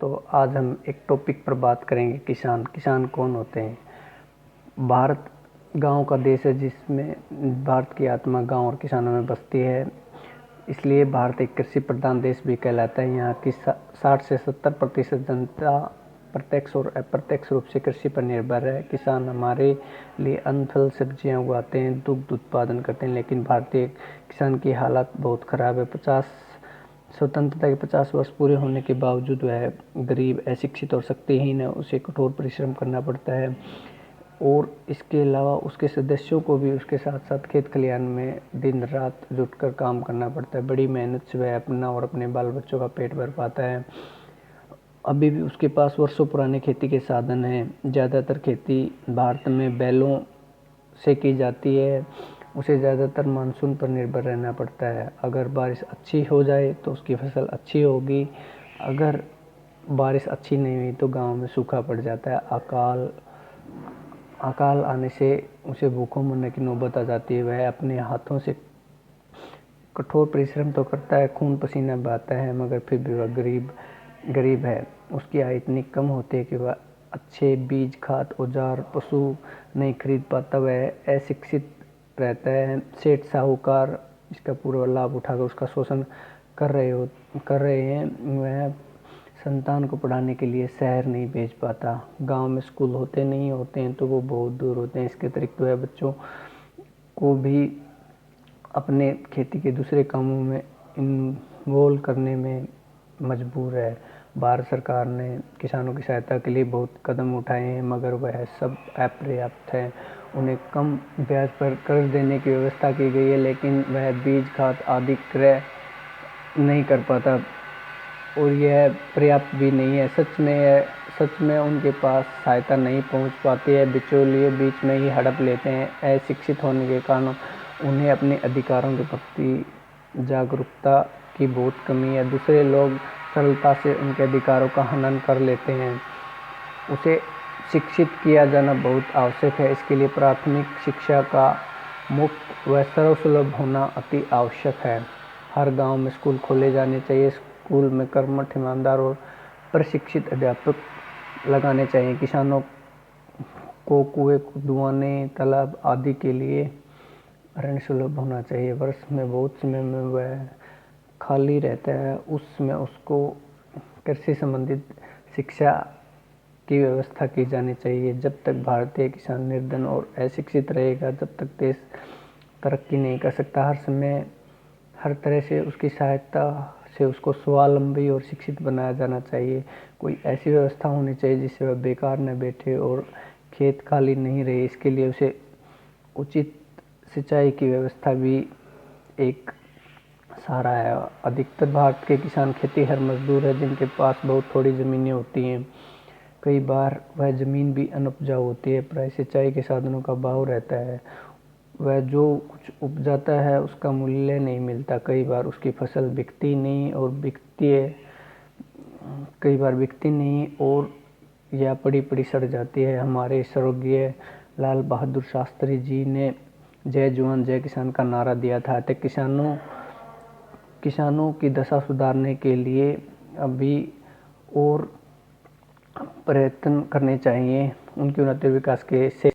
तो आज हम एक टॉपिक पर बात करेंगे किसान। किसान कौन होते हैं? भारत गांव का देश है, जिसमें भारत की आत्मा गांव और किसानों में बसती है। इसलिए भारत एक कृषि प्रधान देश भी कहलाता है। यहाँ की 60 से 70% जनता प्रत्यक्ष और अप्रत्यक्ष रूप से कृषि पर निर्भर है। किसान हमारे लिए अन्न, फल, सब्जियाँ उगाते हैं, दुग्ध उत्पादन करते हैं, लेकिन भारतीय किसान की हालत बहुत ख़राब है। स्वतंत्रता के 50 वर्ष पूरे होने के बावजूद वह गरीब, अशिक्षित और शक्तिहीन है। उसे कठोर परिश्रम करना पड़ता है और इसके अलावा उसके सदस्यों को भी उसके साथ साथ खेत खलिहान में दिन रात जुटकर काम करना पड़ता है। बड़ी मेहनत से वह अपना और अपने बाल बच्चों का पेट भर पाता है। अभी भी उसके पास वर्षों पुराने खेती के साधन हैं। ज़्यादातर खेती भारत में बैलों से की जाती है। उसे ज़्यादातर मानसून पर निर्भर रहना पड़ता है। अगर बारिश अच्छी हो जाए तो उसकी फसल अच्छी होगी। अगर बारिश अच्छी नहीं हुई तो गांव में सूखा पड़ जाता है। अकाल आने से उसे भूखों मरने की नौबत आ जाती है। वह अपने हाथों से कठोर परिश्रम तो करता है, खून पसीना बहाता है, मगर फिर भी वह गरीब है। उसकी आय इतनी कम होती है कि वह अच्छे बीज, खाद, औजार, पशु नहीं खरीद पाता। वह अशिक्षित रहता है। सेठ साहूकार इसका पूरा लाभ उठाकर उसका शोषण कर रहे हैं। वह संतान को पढ़ाने के लिए शहर नहीं भेज पाता। गांव में स्कूल होते हैं तो वो बहुत दूर होते हैं। इसके अतिरिक्त वह बच्चों को भी अपने खेती के दूसरे कामों में इन्वॉल्व करने में मजबूर है। भारत सरकार ने किसानों की सहायता के लिए बहुत कदम उठाए हैं, मगर वह सब अपर्याप्त है। उन्हें कम ब्याज पर कर्ज देने की व्यवस्था की गई है, लेकिन वह बीज, खाद आदि क्रय नहीं कर पाता और यह पर्याप्त भी नहीं है। सच में उनके पास सहायता नहीं पहुंच पाती है। बिचौलिए बीच में ही हड़प लेते हैं। अशिक्षित होने के कारण उन्हें अपने अधिकारों के प्रति जागरूकता की बहुत कमी है। दूसरे लोग सरलता से उनके अधिकारों का हनन कर लेते हैं। उसे शिक्षित किया जाना बहुत आवश्यक है। इसके लिए प्राथमिक शिक्षा का मुफ्त व सर्वसुलभ होना अति आवश्यक है। हर गांव में स्कूल खोले जाने चाहिए। स्कूल में कर्मठ, ईमानदार और प्रशिक्षित अध्यापक लगाने चाहिए। किसानों को कुएं खुदवाने, तालाब आदि के लिए ऋण सुलभ होना चाहिए। वर्ष में बहुत समय में वह खाली रहता है, उसमें उसको कृषि संबंधित शिक्षा की व्यवस्था की जानी चाहिए। जब तक भारतीय किसान निर्धन और अशिक्षित रहेगा, जब तक देश तरक्की नहीं कर सकता। हर तरह से उसकी सहायता से उसको स्वावलंबी और शिक्षित बनाया जाना चाहिए। कोई ऐसी व्यवस्था होनी चाहिए जिससे वह बेकार न बैठे और खेत खाली नहीं रहे। इसके लिए उसे उचित सिंचाई की व्यवस्था भी एक सहारा है। अधिकतर भारत के किसान खेतीहर मजदूर हैं, जिनके पास बहुत थोड़ी ज़मीनें होती हैं। कई बार वह ज़मीन भी अनउपजाऊ होती है। प्राय सिंचाई के साधनों का अभाव रहता है। वह जो कुछ उपजाता है उसका मूल्य नहीं मिलता। कई बार उसकी फसल बिकती नहीं और या पड़ी सड़ जाती है। हमारे स्वर्गीय लाल बहादुर शास्त्री जी ने जय जवान जय किसान का नारा दिया था। तो किसानों की दशा सुधारने के लिए अभी और प्रयत्न करने चाहिए। उनकी उन्नति विकास के से